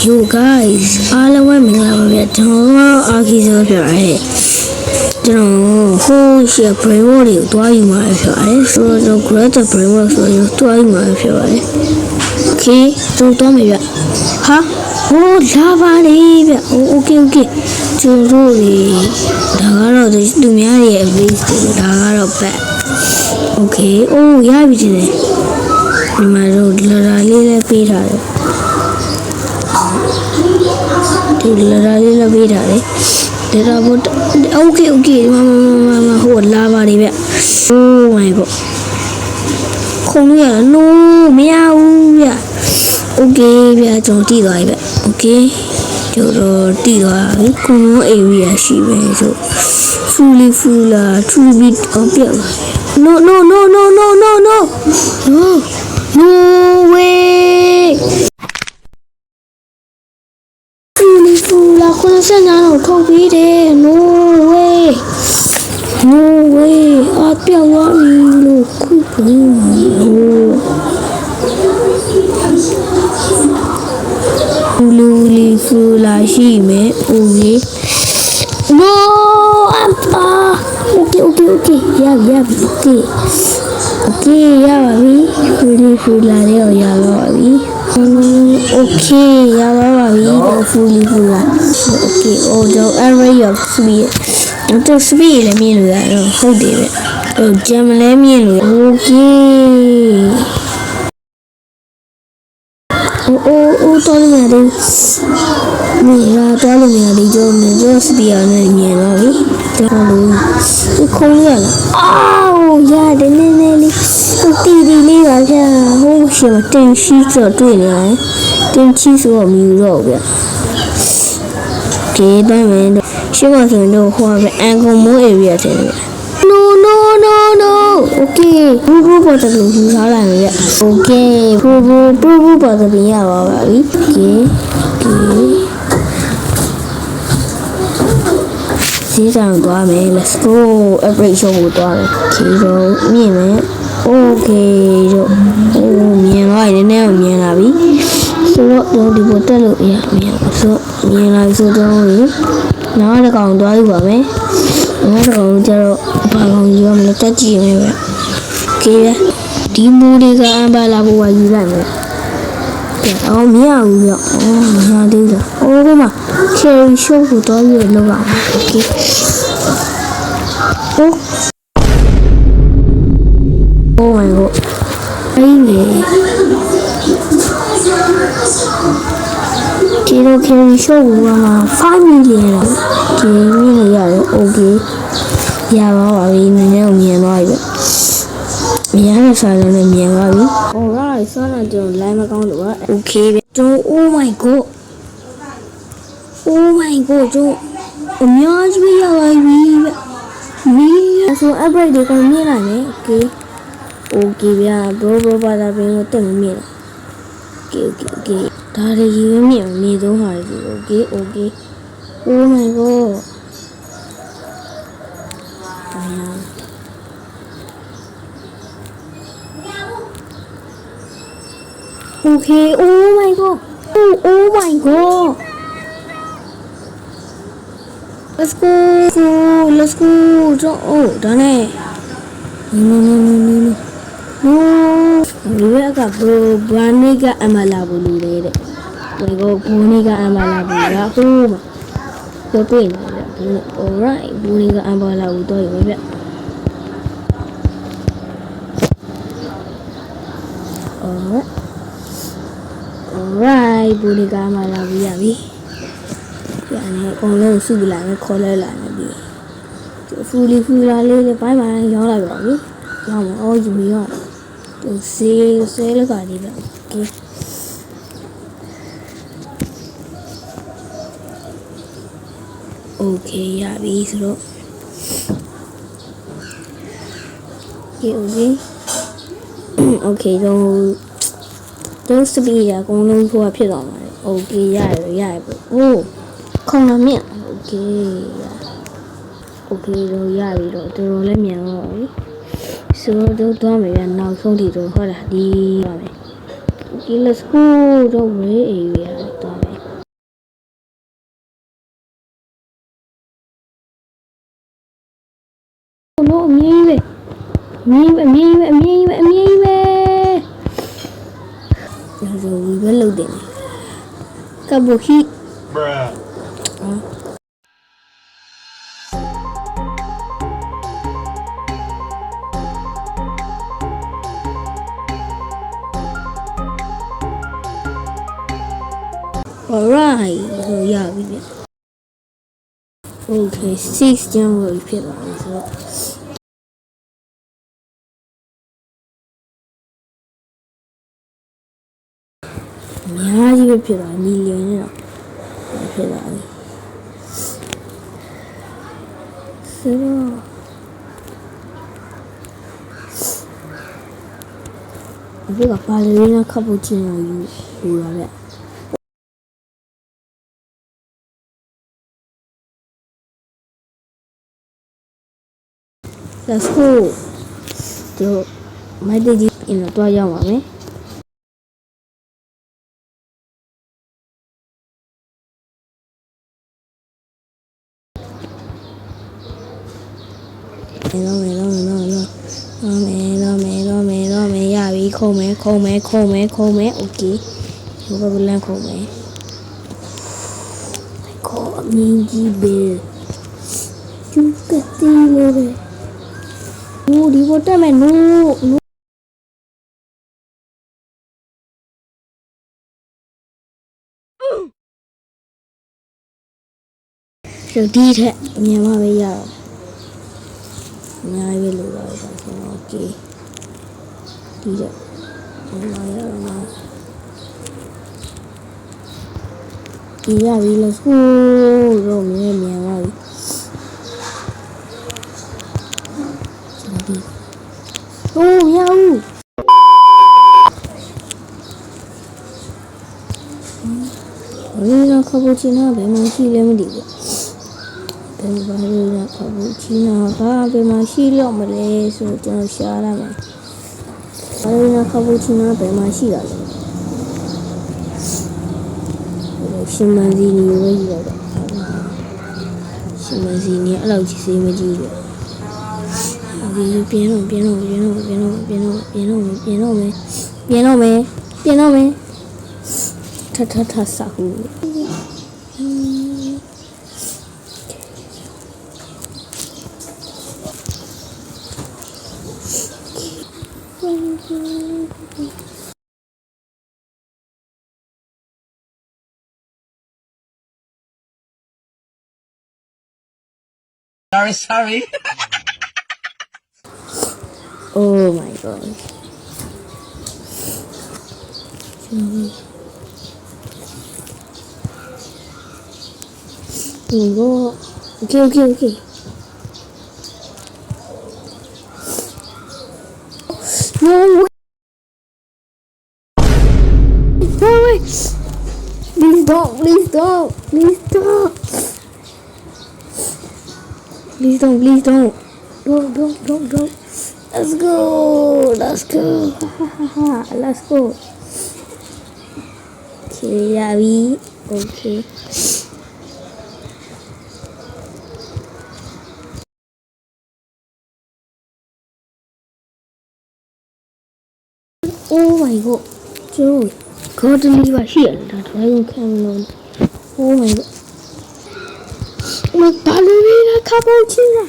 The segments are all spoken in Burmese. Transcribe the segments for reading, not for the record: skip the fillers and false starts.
Yo guys အားလုံးပဲမင်္ဂလာပါဗျကျွန်တော်အာခီဆိုဖြစ်ပါတယ်ကျွန်တော်ဟိုးရှေ့ brain wash တွေကိုတွားယူမှာဖြစ်ပါတယ်ဆိုတော့ great brain wash ဆိုရင်တွားယူမှာဖြစ်ပါတယ် okay ကျွန်တော်မယ်ဗျဟာဟိုးလာပါလေဗျ okay ကျွန်တော်ဒီဒါကတော့သူများရဲ့ base တွေဒါကတော့ back okay အိုးရပြီချင်းတယ်ဒီမှာတော့လာလေးလည်းပေးထားတယ်ဒီလာလေးလည်းပေးထားတယ်ဒါတော့ okay ဒီမှာဟိုလာပါလေဗျ oh my god ခုံလို့ရ no မရဘူးဗျ okay ဗျကျွန်တော်တီးသွားပြီဗျ okay ကျွန်တော်တီးသွားပြီခုံလုံး area ရှိပဲဆို fully full လာ true bit ပြောက် no way လာခုနစနာတော့ထုတ်ပြီးတယ် no way အပြောက်သွားပြီလို့ခုဘူးဖူလာရှိမယ် okay no okay ရပါပြီ okay ရပါပြီဖူလာလေးရပါပြီ okay ရပါပြီဖူလာ okay တော့ area of speed တော့ speed လည်းမြင်လို့ရတော့ဟုတ်တယ်ဗျjam လည်းမြင်လို့ okay တော်လို့ရတယ်တော်လို့ရတယ်ကျွန်တော်စပီယာနဲ့မြင်တော့ပြီကျွန်တော်ဒီခုံးရလားရတယ်နည်းလေးတီလေးပါဗျာဟိုးရှင်တင်ရှိဆိုတွေ့နေတယ်တင်ချီဆိုတော့မြူတော့ဗျာဒီတိုင်းမယ်ရှင်းပါဆိုတော့ဟိုကပဲအန်ကွန်မိုး area တယ်ဗျာ no okay ဘူးပေါ်တယ်လို့ယူထားလိုက်မယ်ဗျ okay ဘူးပေါ်တယ်ပြင်ရပါပါပြီ okay စီးဆောင်သွားမယ် let's go upgrade show ကိုသွားမယ် okay တော့မြင်မယ် okay တော့မြင်သွားရင်လည်းမြင်လာပြီဆိုတော့ဒီပေါ်တက်လို့ရမြင်ဆိုမြင်လာဆိုတော့နောက်တစ်ကောင်သွားယူပါမယ်နောက်တစ်ကောင်ကျတော့ဘာကောင်ယူရမလဲတက်ကြည့်မယ်ပဲ okay ဒီမူတွေကအမ်ဘာလာဖို့ယူလိုက်မယ်မရဘူးဗျမရသေးဘူးဒီမှာ cherry show ကိုတော့ယူလောက်အောင် okay oh my god အေးလေcherry show က5 million လောက်ဒီမြင်လို့ရတယ် okay ရပါပါပြီနည်းနည်းမြင်သွားပြီဗျမြင်ရစားလည်းမြင်သွားပြီ alright ဆောင်းတော့ကျွန်တော် line မကောင်းလို့ပါ okay ဗျကျွန်တော် oh my god ကျွန်အများကြီးရပါပြီဗျမင်းဆို upgrade တွေကိုမြင်လာတယ် okay ဗျာဘဘာသာပင်ကိုတက်မမြင် okay ဒါတွေရင်းမြင်နေဆုံးဟာကြီး okay oh my god okay oh my god let's go ဒါနဲ့ဒီဘက်ကဘရန်နီကအမလာဘူးလို့လေတဲ့ဒီကဘူနီကအမလာဘူးကဟိုးမှာပြောတွေ့နေတယ်ဗျ alright ဘူနီကအမလာဘူးတော့ရဗျ alright ဘူနီကအမလာဘူးရပြီပြန်နေအကုန်လုံးစုပလာနဲ့ခေါ်လဲလာနေပြီဖူလာလေးနဲ့ဘိုင်းရောင်းလိုက်ပါပြီရောင်းမယူရသူဆေးလည်းပါတယ်ဗျ okay ရပြီဆိုတော့ okay တော့စပီယာအကုန်လုံးဟိုကဖြစ်သွားပါတယ် okay ရတယ်ပေါ့ခေါင်းလာမြင် okay တော့ရပြီတော့တော်တော်လည်းမြန်တော့ပြီဆိုတော့သွားမယ်ဗျနောက်ဆုံးထိတော့ဟုတ်လားဒီပါမယ် okay let's go တော့ဝေး area သွားမယ် rồi với lâu điểm các bộ khi alright rồi giờ bây giờ okay 6 January ဖြစ်လာပြီဆိုတော့အများကြီးပဲဖြစ်လာမီလီယံနဲ့တော့ဖြစ်လာပြီဆိုတော့အခုကပါလီနာကပူချီနိုယူလာတဲ့Let's go တို့မိုက်တေးကြီးအင်းတော့ရောက်ပါမယ်ရပြီခုံမယ်โอเคဒီဘက်လမ်းခုံမယ်ခေါ်အမြင်ကြီးပဲကျူကတိလေးပဲโอ้ဒီဘောတက်မယ်နိုးဒီထက်မြန်မာပဲရတော့အများကြီးလိုပါတော့ဆိုတော့โอเคဒီတော့မြန်မာရတော့မှာဒီရပြီလို့ဆိုတော့မြန်ပါပြီโอ้ยาวนี่นะคาปูชิโน่ဘယ်မှာရှိလဲမသိဘူးဘယ်ဘာလို့လဲคาปูชิโน่ကဘယ်မှာရှိလို့မလဲဆိုတော့ကျွန်တော်ရှာရမယ်ဘာလို့လဲคาปูชิโน่ဘယ်မှာရှိတာလဲရှင်မန်စီနီဝေးရောက်တော့ရှင်မန်စီနီအဲ့လောက်ကြီးစေးမကြီးဘူးဒီပြင်တော့မယ်ထဆာဟူSorry. Oh my god. Okay. No. No way. Please don't. Don't. Let's go. Let's go. Okay, Yavi. Okay. Oh my god. Joe. God leave us here. That I don't come. Oh my god. My ballerina cappuccino.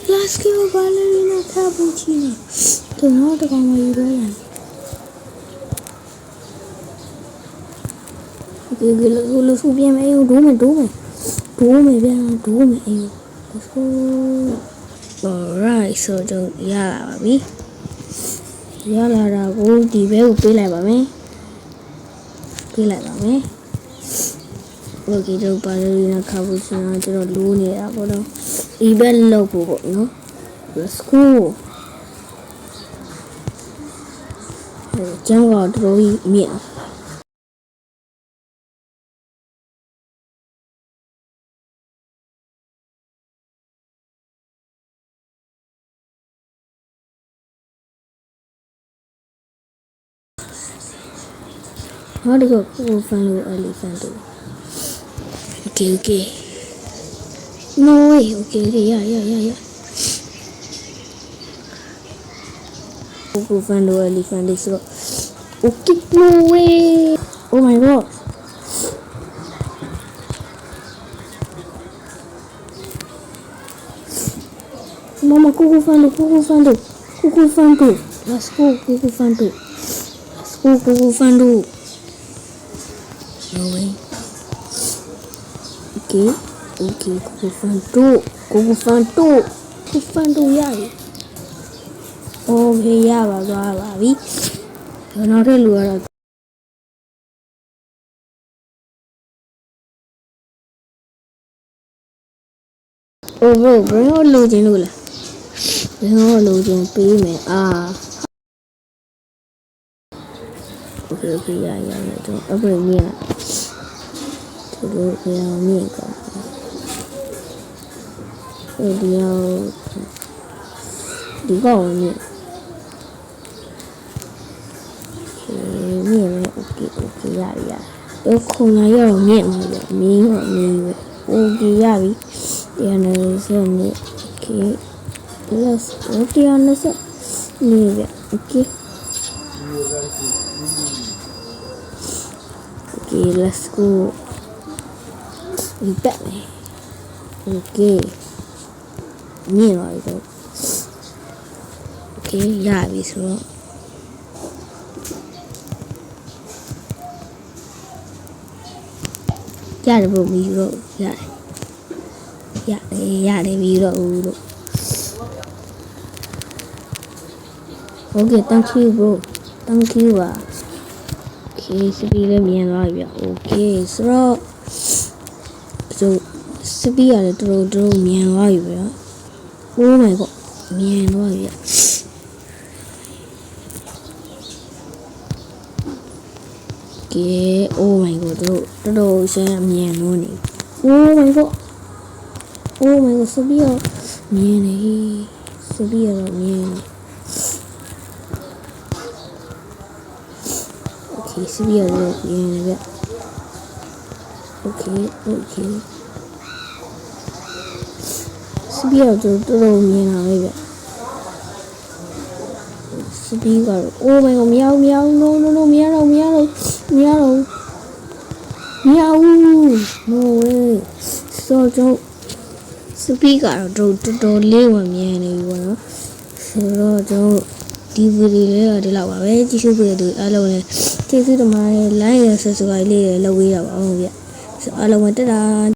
Let's go, ballerina cappuccino. Don't know what I'm doing. Okay, let's go. Be my do me. Let's go. Alright, so don't baby. Yala, go. The bell be like me. Okay, so ballerina cappuccino ကျွန်တော်လိုးနေတာပေါ့နော်ဒီဘက်လောက်ဖို့ပေါ့နော် Let's go ကျောင်းကတော့တော်ကြီးမြင့်နောက်တစ်ခုကိုဖန်လို့ elephant တို့Okay. No way. Okay. Yeah. Coco Fando elephant is so okay no way oh my god Mama Coco Fando let's go Coco Fando no way okay Coco Fando yeah okay yeah ba bi nó thế lừa rồi bro lừa trên luôn là bro lừa trên pí mẹ okay yeah rồi ở bên nhà rồi miệng cả đi vào miệng miệng okay yeah tôi không nói rồi miệng rồi okay yeah đi này xem này okay let's okay nó sẽ này okay let's go đi back này okay miệng rồi okay yeah đi xuống dạ được bị rồi dạ để bị rồi okay thank you bro thank you okay speed lên miền rồi vậy okay so speed là đồ miền rồi vậy oh my god miền rồi vậy okay oh my god đồ sẽ miền luôn này oh my god speed miền này speed rồi miền speed rồi miền vậy okay speed rồi đồ miền rồi vậy speed rồi oh my god meow no meow no way so speaker đồလေးဝင်မြင်နေပြီပေါ့နော်ဆိုတော့ကျွန်တော်ဒီဗီဒီယိုလေးကဒီလောက်ပါပဲကြည့်ရှုပေးတဲ့အားလုံးလည်းကျေးဇူးတင်ပါတယ် like ရ subscribe လေးလည်းလုပ်ပေးတာပါအောင်ဗျဆိုအားလုံးတက်တာ